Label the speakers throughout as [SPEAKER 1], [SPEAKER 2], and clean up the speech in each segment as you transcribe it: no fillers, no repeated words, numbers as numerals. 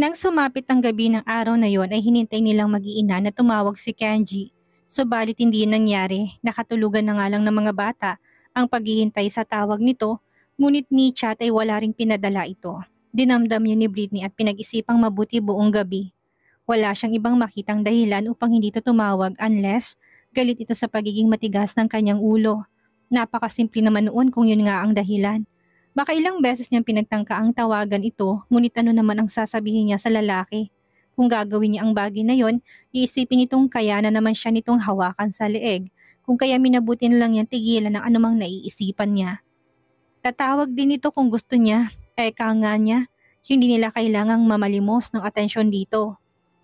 [SPEAKER 1] Nang sumapit ang gabi ng araw na yon ay hinintay nilang mag-iina na tumawag si Kenji. Subalit hindi yun nangyari, nakatulugan na nga lang ng mga bata ang paghihintay sa tawag nito, ngunit ni Chat ay wala ring pinadala ito. Dinamdam yun ni Britney at pinag-isipang mabuti buong gabi. Wala siyang ibang makitang dahilan upang hindi ito tumawag unless galit ito sa pagiging matigas ng kanyang ulo. Napakasimple naman noon kung yun nga ang dahilan. Baka ilang beses niyang pinagtangka ang tawagan ito, ngunit ano naman ang sasabihin niya sa lalaki? Kung gagawin niya ang bagay na yon, iisipin nitong kaya na naman siya nitong hawakan sa leeg, kung kaya minabuti na lang niyang tigilan ang anumang naiisipan niya. Tatawag din ito kung gusto niya, eka nga niya, hindi nila kailangang mamalimos ng atensyon dito.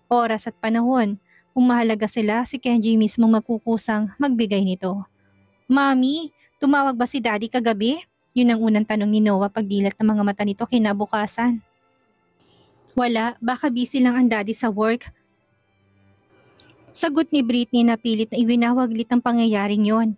[SPEAKER 1] Oras at panahon, kung mahalaga sila, si Kenji mismo magkukusang magbigay nito. Mami, tumawag ba si Daddy kagabi? Yun ang unang tanong ni Noah pagdilat ng mga mata nito kinabukasan. Wala, baka busy lang ang daddy sa work. Sagot ni Britney na pilit na iwinawaglit ang pangyayaring yon.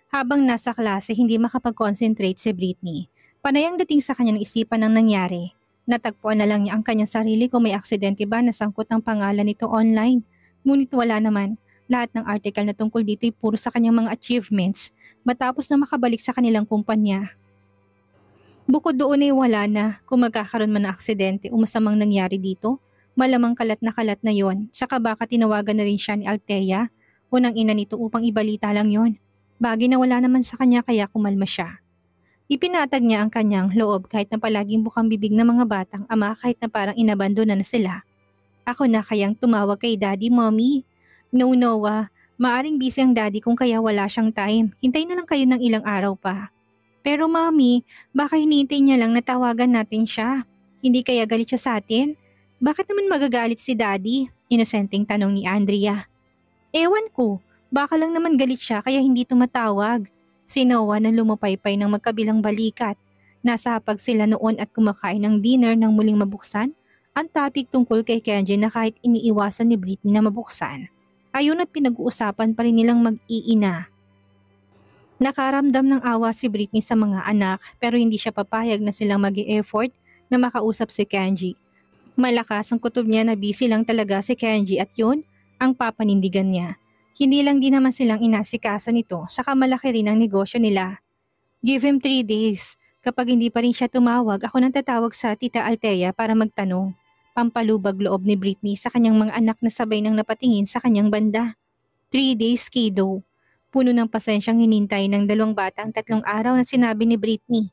[SPEAKER 1] Habang nasa klase, hindi makapag-concentrate si Britney. Panay ang dating sa kanyang isipan ng nangyari. Natagpuan na lang niya ang kanyang sarili kung may aksidente ba na sangkot ang pangalan nito online. Ngunit wala naman. Lahat ng article na tungkol dito ay puro sa kanyang mga achievements matapos na makabalik sa kanilang kumpanya. Bukod doon ay wala na kung magkakaroon man ng aksidente o masamang nangyari dito. Malamang kalat na yon, tsaka baka tinawagan na rin siya ni Althea o ng ina nito upang ibalita lang yon. Bagay na wala naman sa kanya kaya kumalma siya. Ipinatag niya ang kanyang loob kahit na palaging bukang bibig ng mga batang ama kahit na parang inabandona na sila. Ako na kayang tumawag kay Daddy, Mommy? No, Noah. Maaring busy ang Daddy kung kaya wala siyang time. Hintay na lang kayo ng ilang araw pa. Pero Mami, baka hinihintay niya lang na tawagan natin siya. Hindi kaya galit siya sa atin? Bakit naman magagalit si Daddy? Inosenteng tanong ni Andrea. Ewan ko, baka lang naman galit siya kaya hindi tumatawag. Si Noah na lumupaypay ng magkabilang balikat. Nasa hapag sila noon at kumakain ng dinner nang muling mabuksan ang topic tungkol kay Kenji na kahit iniiwasan ni Britney na mabuksan. Ayun at pinag-uusapan pa rin nilang mag-iina. Nakaramdam ng awa si Britney sa mga anak pero hindi siya papayag na silang mag-e-effort na makausap si Kenji. Malakas ang kutob niya na busy lang talaga si Kenji at yun ang papanindigan niya. Hindi lang din naman silang inasikaso nito, saka malaki rin ang negosyo nila. Give him 3 days. Kapag hindi pa rin siya tumawag, ako nang tatawag sa Tita Althea para magtanong. Pampalubag loob ni Britney sa kanyang mga anak na sabay nang napatingin sa kanyang banda. 3 days, kiddo. Puno ng pasensyang hinintay ng dalawang bata ang 3 araw na sinabi ni Britney.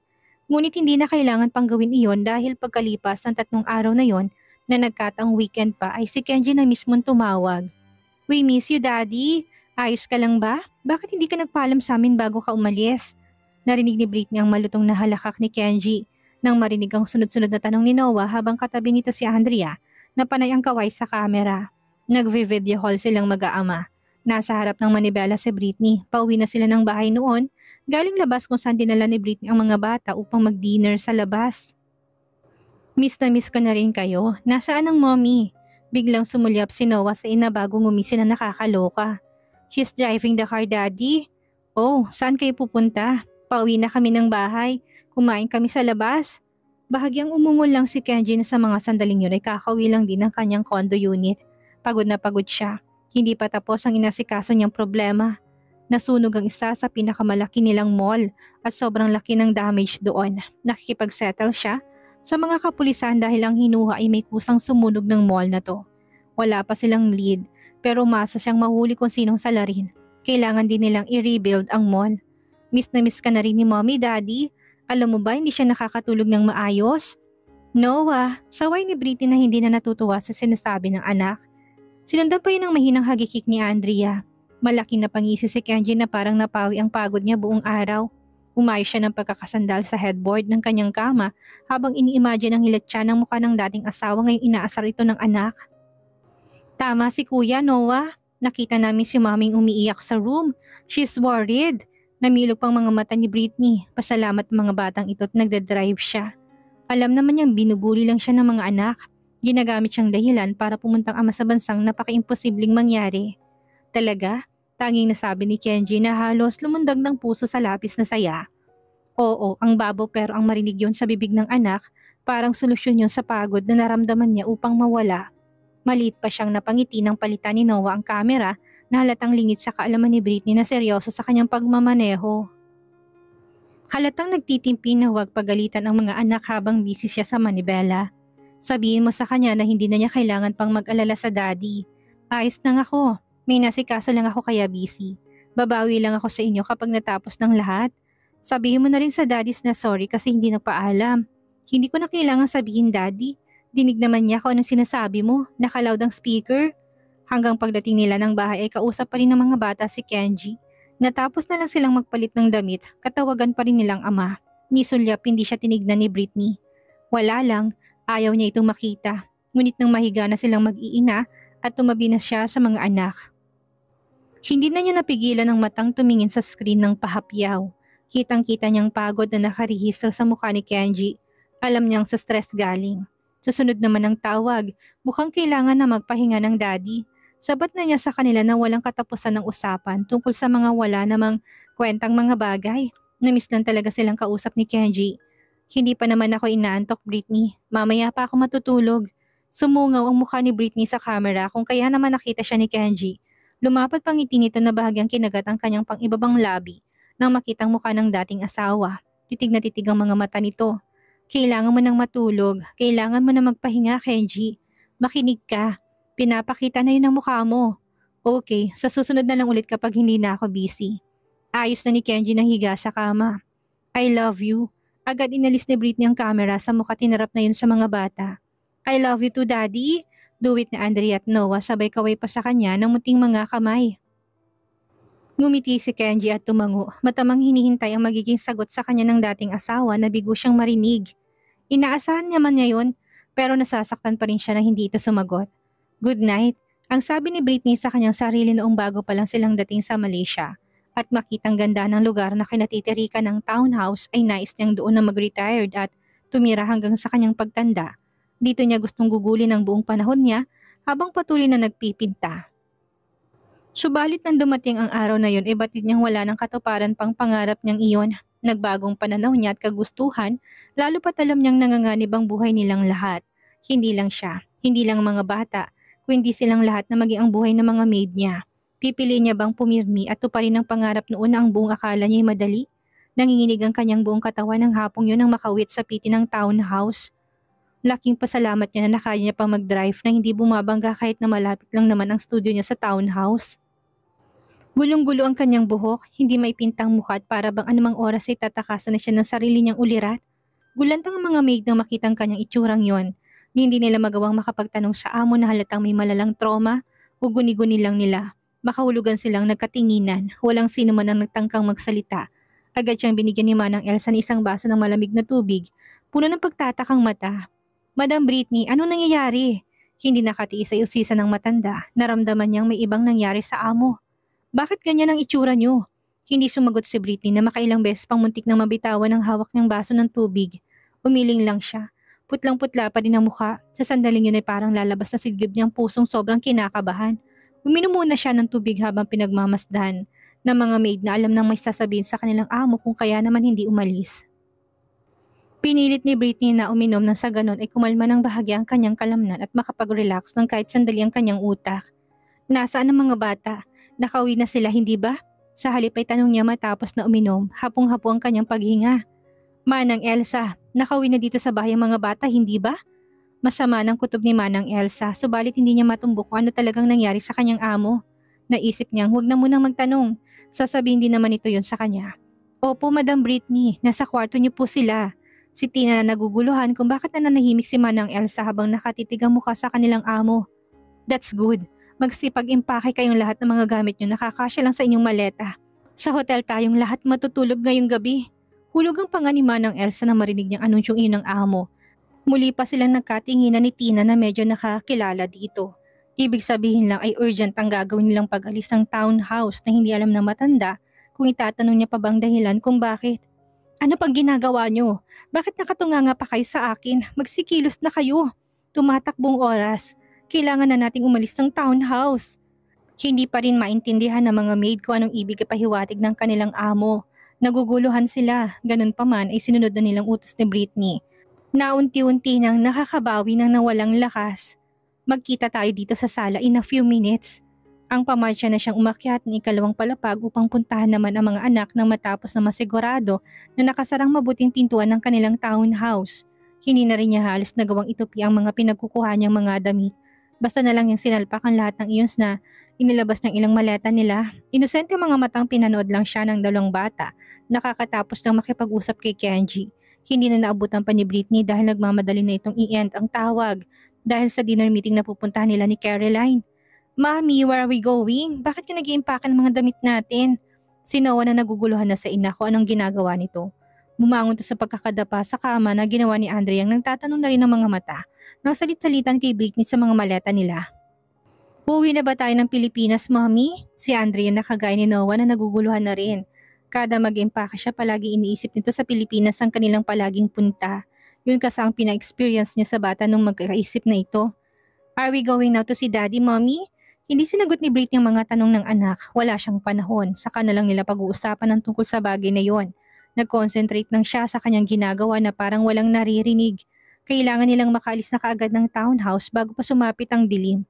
[SPEAKER 1] Ngunit hindi na kailangan pang gawin iyon dahil pagkalipas ng 3 araw na yon na nagkataong weekend pa ay si Kenji na mismong tumawag. We miss you, Daddy. Ayos ka lang ba? Bakit hindi ka nagpaalam sa amin bago ka umalis? Narinig ni Britney ang malutong na halakak ni Kenji nang marinig ang sunod-sunod na tanong ni Noah habang katabi nito si Andrea na panay ang kaway sa kamera. Nag-video call silang mag-aama. Nasa harap ng manibela si Britney. Pauwi na sila ng bahay noon. Galing labas kung saan dinala ni Britney ang mga bata upang mag-dinner sa labas. Miss na miss ko na rin kayo. Nasaan ang mommy? Biglang sumulyap si Noah sa ina bago ngumisi na nakakaloka. She's driving the car, Daddy. Oh, saan kayo pupunta? Pauwi na kami ng bahay. Kumain kami sa labas. Bahagyang umungol lang si Kenji na sa mga sandaling yun ay kakauwi lang din ng kanyang condo unit. Pagod na pagod siya. Hindi pa tapos ang inasikaso niyang problema. Nasunog ang isa sa pinakamalaki nilang mall at sobrang laki ng damage doon. Nakikipagsettle siya sa mga kapulisan dahil ang hinuha ay may kusang sumunog ng mall na to. Wala pa silang lead pero masa siyang mahuli kung sinong salarin. Kailangan din nilang i-rebuild ang mall. Miss na miss ka na rin ni Mommy, Daddy. Alam mo ba hindi siya nakakatulog ng maayos? Noah, saway ni Britney na hindi na natutuwa sa sinasabi ng anak. Sinundan pa yun ang mahinang hagikik ni Andrea. Malaking napangisi si Kenji na parang napawi ang pagod niya buong araw. Umayos siya ng pagkakasandal sa headboard ng kanyang kama habang ini-imagine ang hilatsa ng mukha ng dating asawa ngayong inaasar ito ng anak. Tama si Kuya, Noah. Nakita namin si Maming umiiyak sa room. She's worried. Namilog pang mga mata ni Britney. Pasalamat ng mga batang ito at nagdadrive siya. Alam naman niyang binubuli lang siya ng mga anak. Ginagamit siyang dahilan para pumuntang ama sa bansang napaka-imposibleng mangyari. Talaga? Tanging nasabi ni Kenji na halos lumundag ng puso sa lapis na saya. Oo, ang babo pero ang marinig yon sa bibig ng anak, Parang solusyon yun sa pagod na naramdaman niya upang mawala. Maliit pa siyang napangiti ng palitan ni Noah ang kamera na halatang lingid sa kaalaman ni Britney na seryoso sa kanyang pagmamaneho. Halatang nagtitimpi na huwag pagalitan ang mga anak habang busy siya sa manibela. Sabihin mo sa kanya na hindi na niya kailangan pang mag-alala sa daddy. Ayos lang ako. May nasikaso lang ako kaya busy. Babawi lang ako sa inyo kapag natapos ng lahat. Sabihin mo na rin sa daddies na sorry kasi hindi nagpaalam. Hindi ko na kailangan sabihin daddy. Dinig naman niya kung anong sinasabi mo. Nakaloud ang speaker. Hanggang pagdating nila ng bahay ay kausap pa rin ng mga bata si Kenji. Natapos na lang silang magpalit ng damit, katawagan pa rin nilang ama. Ni Sulyap hindi siya tinignan ni Britney. Wala lang. Ayaw niya itong makita, ngunit nang mahiga na silang mag-iina at tumabi na siya sa mga anak. Hindi na niya napigilan ang matang tumingin sa screen ng pahapyaw. Kitang-kita niyang pagod na nakarehistro sa mukha ni Kenji. Alam niyang sa stress galing. Sa sunod naman ng tawag, mukhang kailangan na magpahinga ng daddy. Sabat na niya sa kanila na walang katapusan ng usapan tungkol sa mga wala namang kwentang mga bagay. Namiss lang talaga silang kausap ni Kenji. Hindi pa naman ako inaantok, Britney. Mamaya pa ako matutulog. Sumungaw ang mukha ni Britney sa camera kung kaya naman nakita siya ni Kenji. Lumapad pang ngiti nito na bahagyang kinagat ang kanyang pang-ibabang labi nang makitang mukha ng dating asawa. Titig na titig ang mga mata nito. Kailangan mo nang matulog. Kailangan mo na magpahinga, Kenji. Makinig ka. Pinapakita na yun ang mukha mo. Okay, sa susunod na lang ulit kapag hindi na ako busy. Ayos na ni Kenji nang higa sa kama. I love you. Agad inalis ni Britney ang camera sa mukha tinarap na yun sa mga bata. I love you too, Daddy. Do it na Andrea at Noah sabay kaway pa sa kanya ng muting mga kamay. Ngumiti si Kenji at tumango, matamang hinihintay ang magiging sagot sa kanya ng dating asawa na bigo siyang marinig. Inaasahan niya man niya yun, pero nasasaktan pa rin siya na hindi ito sumagot. Good night, ang sabi ni Britney sa kanyang sarili noong bago pa lang silang dating sa Malaysia. At makitang ganda ng lugar na kinatitirikan ng townhouse ay nais niyang doon na mag-retired at tumira hanggang sa kanyang pagtanda. Dito niya gustong gugulin ang buong panahon niya habang patuloy na nagpipinta. Subalit nang dumating ang araw na yun, batid niyang wala ng katuparan pang pangarap niyang iyon. Nagbagong pananaw niya at kagustuhan, lalo pat alam niyang nanganganib ang buhay nilang lahat. Hindi lang siya, hindi lang mga bata, kundi silang lahat na maging ang buhay ng mga maid niya. Pipili niya bang pumirmi at tuparin ang pangarap noon na ang buong akala niya'y madali? Nanginginig ang kanyang buong katawan ng hapong yun ang makawit sa piti ng townhouse. Laking pasalamat niya na nakaya niya pang mag-drive na hindi bumabangga kahit na malapit lang naman ang studio niya sa townhouse. Gulong-gulo ang kanyang buhok, hindi may pintang mukha at para bang anumang oras ay tatakasan na siya ng sarili niyang ulirat. Gulantang ang mga maid nang makitang kanyang itsurang yon. Hindi nila magawang makapagtanong sa amo na halatang may malalang trauma o guni-guni lang nila. Makahulugan silang nagkatinginan, walang sino man ang nagtangkang magsalita. Agad siyang binigyan ni Manang Elsa ng isang baso ng malamig na tubig, puno ng pagtatakang mata. Madam Britney, anong nangyayari? Hindi nakatiis ay usisa ng matanda, naramdaman niyang may ibang nangyari sa amo. Bakit ganyan ang itsura niyo? Hindi sumagot si Britney na makailang beses pang muntik nang mabitawan ang hawak niyang baso ng tubig. Umiling lang siya. Putlang-putla pa din ang mukha, sa sandaling yun ay parang lalabas na silgib niyang pusong sobrang kinakabahan. Uminom muna siya ng tubig habang pinagmamasdan ng mga maid na alam nang may sasabihin sa kanilang amo kung kaya naman hindi umalis. Pinilit ni Britney na uminom nang sa ganon ay kumalma ng bahagya ang kanyang kalamnan at makapag-relax ng kahit sandali ang kanyang utak. Nasaan ang mga bata? Nakauwi na sila, hindi ba? Sa halip ay tanong niya matapos na uminom, hapong-hapo ang kanyang paghinga. Manang Elsa, nakauwi na dito sa bahay ang mga bata, hindi ba? Masama ng kutob ni Manang Elsa, subalit hindi niya matumbok kung ano talagang nangyari sa kanyang amo. Naisip niyang huwag na munang magtanong, sasabihin din naman ito yon sa kanya. Opo, Madam Britney, nasa kwarto niyo po sila. Si Tina na naguguluhan kung bakit nananahimik si Manang Elsa habang nakatitig ang mukha sa kanilang amo. That's good. Magsipag-impake kayong lahat ng mga gamit niyo, nakakasya lang sa inyong maleta. Sa hotel tayong lahat matutulog ngayong gabi. Hulog ang panga ni Manang Elsa na marinig niyang anunsyong iyon ng amo. Muli pa silang nagkatinginan ni Tina na medyo nakakilala dito. Ibig sabihin lang ay urgent ang gagawin nilang pag-alis ng townhouse na hindi alam ng matanda kung itatanong niya pa bang dahilan kung bakit. Ano pang ginagawa niyo? Bakit nakatunganga pa kayo sa akin? Magsikilos na kayo. Tumatakbong oras. Kailangan na nating umalis ng townhouse. Hindi pa rin maintindihan ng mga maid kung anong ibig ipahiwatig ng kanilang amo. Naguguluhan sila. Ganun pa man ay sinunod na nilang utos ni Britney. Naunti-unti nang nakakabawi ng nawalang lakas. Magkita tayo dito sa sala in a few minutes. Ang pamarcha na siyang umakyat ng ikalawang palapag upang puntahan naman ang mga anak nang matapos na masigurado na nakasarang mabuting pintuan ng kanilang townhouse. Hindi na rin niya halos nagawang itupi ang mga pinagkukuha niyang mga damit. Basta na lang yung sinalpak ang lahat ng iyons na inilabas ng ilang maleta nila. Inosente mga matang pinanood lang siya ng dalawang bata. Nakakatapos ng makipag-usap kay Kenji. Hindi na naabutan pa ni Britney dahil nagmamadali na itong i-end ang tawag. Dahil sa dinner meeting na pupuntahan nila ni Caroline. Mami, where are we going? Bakit ka nag-iimpake ng mga damit natin? Si Noah na naguguluhan na sa ina ko anong ginagawa nito. Bumangon to sa pagkakadapa sa kama na ginawa ni Andre ang nagtatanong na rin ng mga mata. Nang salit-salitan kay Britney sa mga maleta nila. Uwi na ba tayo ng Pilipinas, Mami? Si Andre na kagaya ni Noah na naguguluhan na rin. Kada mag-impake siya palagi iniisip nito sa Pilipinas ang kanilang palaging punta. Yun kasi ang pina-experience niya sa bata nung magkakaisip na ito. Are we going now to see Daddy, Mommy? Hindi sinagot ni Britney ang mga tanong ng anak. Wala siyang panahon. Saka na lang nila pag-uusapan ng tungkol sa bagay na yon. Nag-concentrate lang siya sa kanyang ginagawa na parang walang naririnig. Kailangan nilang makaalis na kaagad ng townhouse bago pa sumapit ang dilim.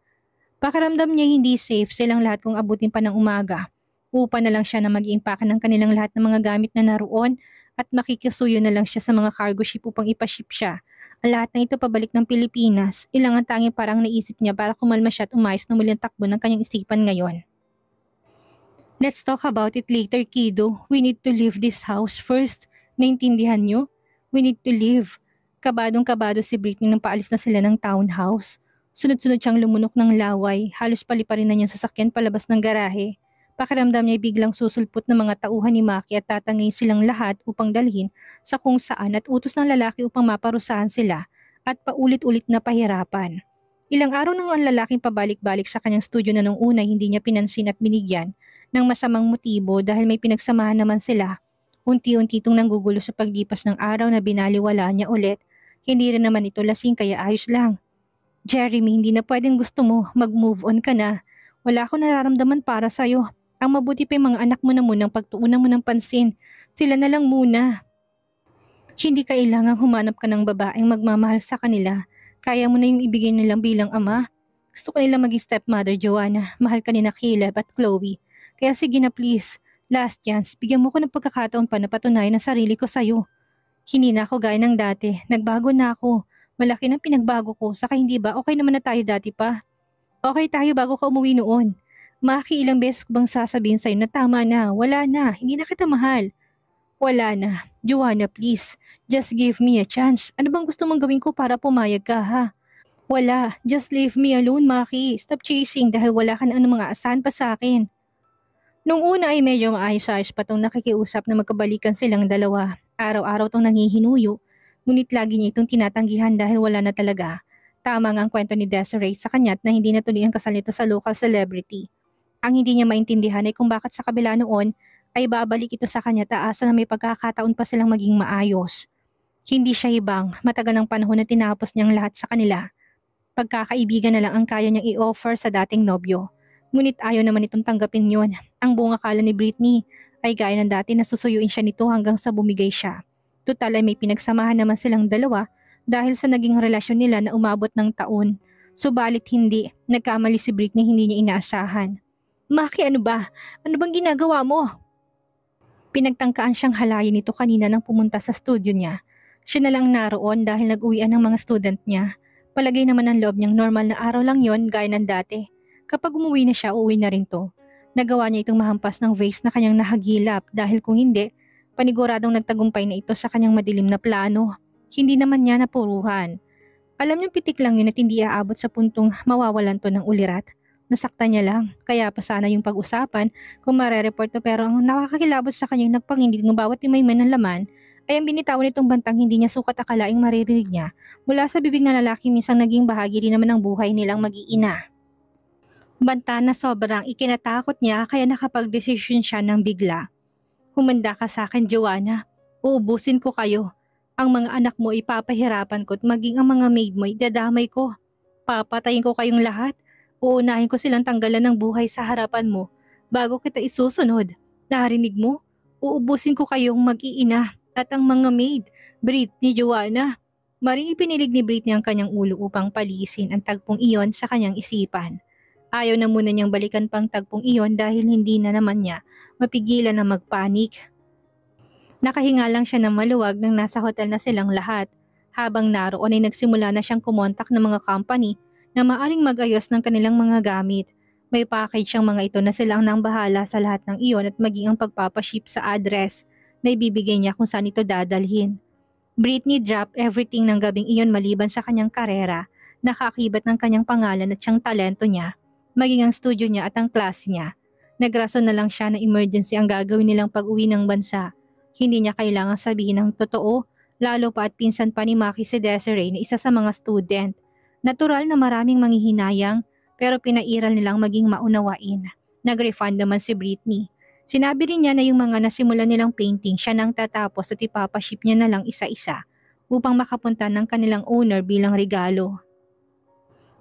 [SPEAKER 1] Pakiramdam niya hindi safe silang lahat kung abutin pa ng umaga. Upa na lang siya na mag-iimpake ng kanilang lahat ng mga gamit na naroon at makikisuyo na lang siya sa mga cargo ship upang ipaship siya. Ang lahat na ito pabalik ng Pilipinas, ilang ang tanging parang naisip niya para kumalma siya at umayos na muli ang takbo ng kanyang isipan ngayon. Let's talk about it later, kiddo. We need to leave this house first. Naintindihan niyo? We need to leave. Kabadong-kabado si Britney nang paalis na sila ng townhouse. Sunod-sunod siyang lumunok ng laway, halos paliparin na niyang sasakyan palabas ng garahe. Pakiramdam niya biglang susulpot ng mga tauhan ni Maki at tatangay silang lahat upang dalhin sa kung saan at utos ng lalaki upang maparusahan sila at paulit-ulit na pahirapan. Ilang araw nang ang lalaking pabalik-balik sa kanyang studio na nung una hindi niya pinansin at binigyan ng masamang motibo dahil may pinagsamahan naman sila. Unti-unti itong nanggugulo sa paglipas ng araw na binaliwala niya ulit. Hindi rin naman ito lasing kaya ayos lang. Jeremy, hindi na pwedeng gusto mo, mag-move on ka na. Wala akong nararamdaman para sa'yo. Ang mabuti pa yung mga anak mo na munang pagtuunan mo ng pansin. Sila na lang muna. Hindi kailangang humanap ka ng babaeng magmamahal sa kanila. Kaya mo na yung ibigay nilang bilang ama. Gusto ko nila maging stepmother, Joanna. Mahal ka ni na Caleb at Chloe. Kaya sige na please. Last chance, bigyan mo ko ng pagkakataon pa na patunayan ang sarili ko sa'yo. Hindi na ako gaya ng dati. Nagbago na ako. Malaki ng pinagbago ko. Saka hindi ba okay naman na tayo dati pa? Okay tayo bago ka umuwi noon. Maki, ilang beses ko bang sasabihin sa'yo na tama na, wala na, hindi na kita mahal. Wala na. Joanna, please. Just give me a chance. Ano bang gusto mong gawin ko para pumayag ka, ha? Wala. Just leave me alone, Maki. Stop chasing dahil wala ka na anong mga asahan pa sa akin. Nung una ay medyo maayos-ayos pa tong nakikiusap na magkabalikan silang dalawa. Araw-araw tong nangihinuyo. Ngunit lagi niya itong tinatanggihan dahil wala na talaga. Tama nga ang kwento ni Desiree sa kanya na hindi natuloy ang kasal nito sa local celebrity. Ang hindi niya maintindihan ay kung bakit sa kabila noon ay babalik ito sa kanya taasa na may pagkakataon pa silang maging maayos. Hindi siya hibang, matagal ng panahon na tinapos niyang lahat sa kanila. Pagkakaibigan na lang ang kaya niyang i-offer sa dating nobyo. Ngunit ayaw naman itong tanggapin yon. Ang buong akala ni Britney ay gaya ng dati na susuyuin siya nito hanggang sa bumigay siya. Tutal ay may pinagsamahan naman silang dalawa dahil sa naging relasyon nila na umabot ng taon. Subalit hindi, nagkamali si Britney hindi niya inaasahan. Maki, ano ba? Ano bang ginagawa mo? Pinagtangkaan siyang halayin nito kanina nang pumunta sa studio niya. Siya na lang naroon dahil nag-uwian ng mga student niya. Palagay naman ang loob niyang normal na araw lang yon gaya ng dati. Kapag umuwi na siya, uuwi na rin to. Nagawa niya itong mahampas ng vase na kanyang nahagilap dahil kung hindi, paniguradong nagtagumpay na ito sa kanyang madilim na plano. Hindi naman niya napuruhan. Alam niyang pitik lang yun at hindi aabot sa puntong mawawalan to ng ulirat. Nasaktan niya lang, kaya pa sana yung pag-usapan kung marereport to pero ang nakakakilabot sa kanyang nagpangindig ng bawat imay-may ng laman ay ang binitawan nitong bantang hindi niya sukat akalaing maririnig niya mula sa bibig ng lalaki minsan naging bahagi rin naman ng buhay nilang mag-iina. Banta na sobrang ikinatakot niya kaya nakapag-desisyon siya ng bigla. Humanda ka sa akin, Joanna. Uubusin ko kayo. Ang mga anak mo ipapahirapan ko at maging ang mga maid mo idadamay ko. Papatayin ko kayong lahat. Uunahin ko silang tanggalan ng buhay sa harapan mo bago kita isusunod. Narinig mo? Uubusin ko kayong mag-iina at ang mga maid, Britney, Joanna. Maring ipinilig ni Britney ang kanyang ulo upang palisin ang tagpong iyon sa kanyang isipan. Ayaw na muna niyang balikan pang tagpong iyon dahil hindi na naman niya mapigilan na magpanik. Nakahinga lang siya ng maluwag nang nasa hotel na silang lahat. Habang naroon ay nagsimula na siyang kumontak ng mga company na maaring mag-ayos ng kanilang mga gamit. May package ang mga ito na silang nang bahala sa lahat ng iyon at maging ang pagpapaship sa address na ibibigay niya kung saan ito dadalhin. Britney dropped everything ng gabing iyon maliban sa kanyang karera, nakaakibat ng kanyang pangalan at siyang talento niya, maging ang studio niya at ang klase niya. Nagrason na lang siya na emergency ang gagawin nilang pag-uwi ng bansa. Hindi niya kailangang sabihin ang totoo, lalo pa at pinsan pa ni Maki si Desiree na isa sa mga student. Natural na maraming manghihinayang pero pinairal nilang maging maunawain. Nag-refund naman si Britney. Sinabi rin niya na yung mga nasimulan nilang painting siya nang tatapos at ipapaship niya na lang isa-isa upang makapunta ng kanilang owner bilang regalo.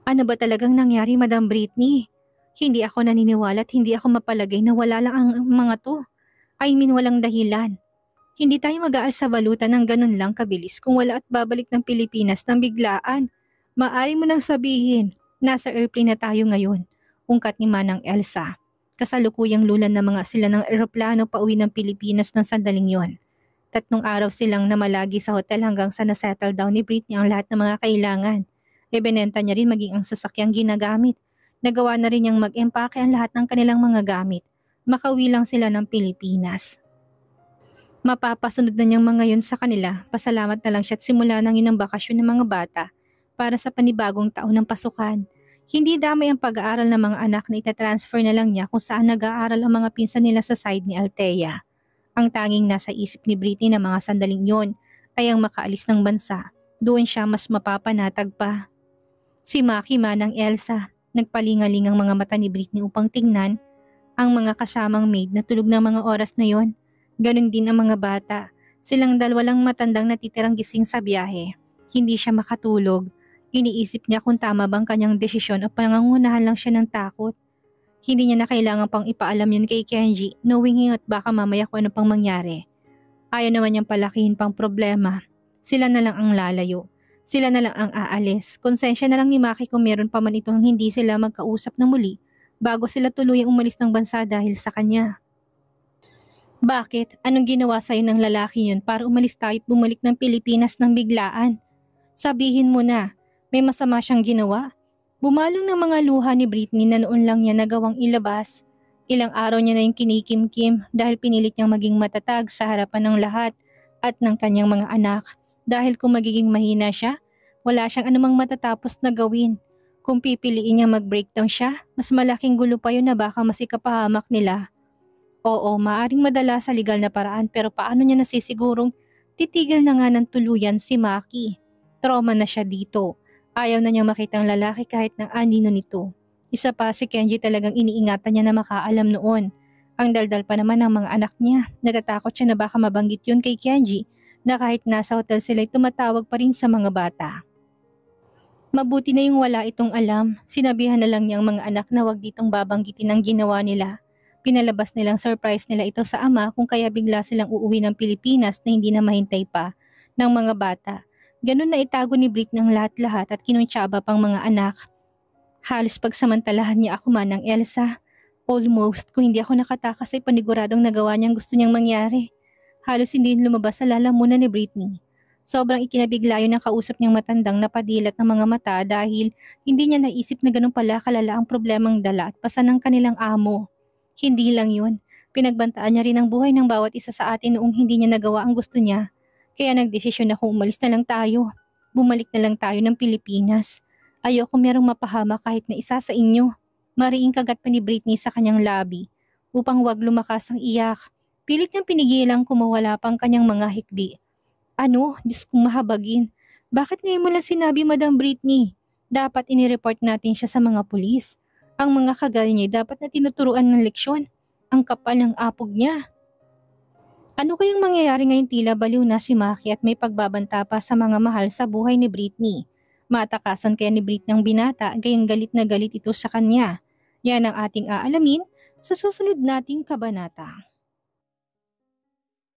[SPEAKER 1] Ano ba talagang nangyari, Madam Britney? Hindi ako naniniwala at hindi ako mapalagay na wala lang ang mga to. I mean walang dahilan. Hindi tayo mag-aal sa valuta ng ganun lang kabilis kung wala at babalik ng Pilipinas ng biglaan. Maari mo nang sabihin, nasa airplane na tayo ngayon, ungkat ni Manang Elsa. Kasalukuyang lulan na mga sila ng eroplano pauwi ng Pilipinas ng sandaling yon. 3 araw silang namalagi sa hotel hanggang sa nasettle down ni Britney ang lahat ng mga kailangan. Ibinenta niya rin maging ang sasakyang ginagamit. Nagawa na rin niyang mag-empake ang lahat ng kanilang mga gamit. Makauwi lang sila ng Pilipinas. Mapapasunod na niyang mga yun sa kanila, pasalamat na lang siya at simula nang yun ang bakasyon ng mga bata para sa panibagong taon ng pasukan. Hindi damay ang pag-aaral ng mga anak na itatransfer na lang niya kung saan nag-aaral ang mga pinsan nila sa side ni Althea. Ang tanging nasa isip ni Britney na mga sandaling yon ay ang makaalis ng bansa. Doon siya mas mapapanatag pa. Si Maki Manang Elsa, nagpalingaling ang mga mata ni Britney upang tingnan ang mga kasamang maid na tulog ng mga oras na yon. Ganon din ang mga bata. Silang dalawa lang matandang natitirang gising sa biyahe. Hindi siya makatulog. Iniisip niya kung tama bang kanyang desisyon o pangangunahan lang siya ng takot. Hindi niya na kailangan pang ipaalam yun kay Kenji, knowing at baka mamaya kung ano pang mangyari. Ayaw naman niyang palakihin pang problema. Sila na lang ang lalayo. Sila na lang ang aalis. Konsensya na lang ni Maki kung meron pa man itong hindi sila magkausap na muli bago sila tuluyang umalis ng bansa dahil sa kanya. Bakit? Anong ginawa sa'yo ng lalaki yun para umalis tayo at bumalik ng Pilipinas ng biglaan? Sabihin mo na, may masama siyang ginawa? Bumalong ng mga luha ni Britney na noon lang niya nagawang ilabas. Ilang araw niya na yung kinikimkim dahil pinilit niyang maging matatag sa harapan ng lahat at ng kanyang mga anak. Dahil kung magiging mahina siya, wala siyang anumang matatapos na gawin. Kung pipiliin niya mag-breakdown siya, mas malaking gulo pa yun na baka mas ikapahamak nila. Oo, maaring madala sa legal na paraan pero paano niya nasisigurong titigil na nga ng tuluyan si Maki? Trauma na siya dito. Ayaw na niyang makita ang lalaki kahit ng anino nito. Isa pa si Kenji talagang iniingatan niya na makaalam noon. Ang daldal pa naman ng mga anak niya. Natatakot siya na baka mabanggit yun kay Kenji na kahit nasa hotel sila'y tumatawag pa rin sa mga bata. Mabuti na yung wala itong alam. Sinabihan na lang niyang mga anak na wag ditong babanggitin ang ginawa nila. Pinalabas nilang surprise nila ito sa ama kung kaya bigla silang uuwi ng Pilipinas na hindi na mahintay pa ng mga bata. Ganun na itago ni Britney ang lahat-lahat at kinuntsaba pang mga anak. Halos pagsamantalahan niya ako Manang Elsa. Almost kung hindi ako nakatakas ay paniguradong nagawa niyang gusto niyang mangyari. Halos hindi lumabas sa lalamunan ni Britney. Sobrang ikinabigla yun ng kausap niyang matandang napadilat ng mga mata dahil hindi niya naisip na ganun pala kalala ang problemang dala at pasan ng kanilang amo. Hindi lang yun, pinagbantaan niya rin ang buhay ng bawat isa sa atin noong hindi niya nagawa ang gusto niya. Kaya nagdesisyon ako umalis na lang tayo. Bumalik na lang tayo ng Pilipinas. Ayoko merong mapahama kahit na isa sa inyo. Mariing kagat pa ni Britney sa kanyang labi upang wag lumakas ang iyak. Pilit niyang pinigilang kumawala pang kanyang mga hikbi. Ano? Diyos kong mahabagin. Bakit ngayon mo lang sinabi, Madam Britney? Dapat inireport natin siya sa mga pulis. Ang mga kagaya niya dapat na tinuturuan ng leksyon. Ang kapal ng apog niya. Ano kayang mangyayari ngayon tila baliw na si Maki at may pagbabanta pa sa mga mahal sa buhay ni Britney? Matakasan kaya ni Britney ang binata gayong galit na galit ito sa kanya. Yan ang ating aalamin sa susunod nating kabanata.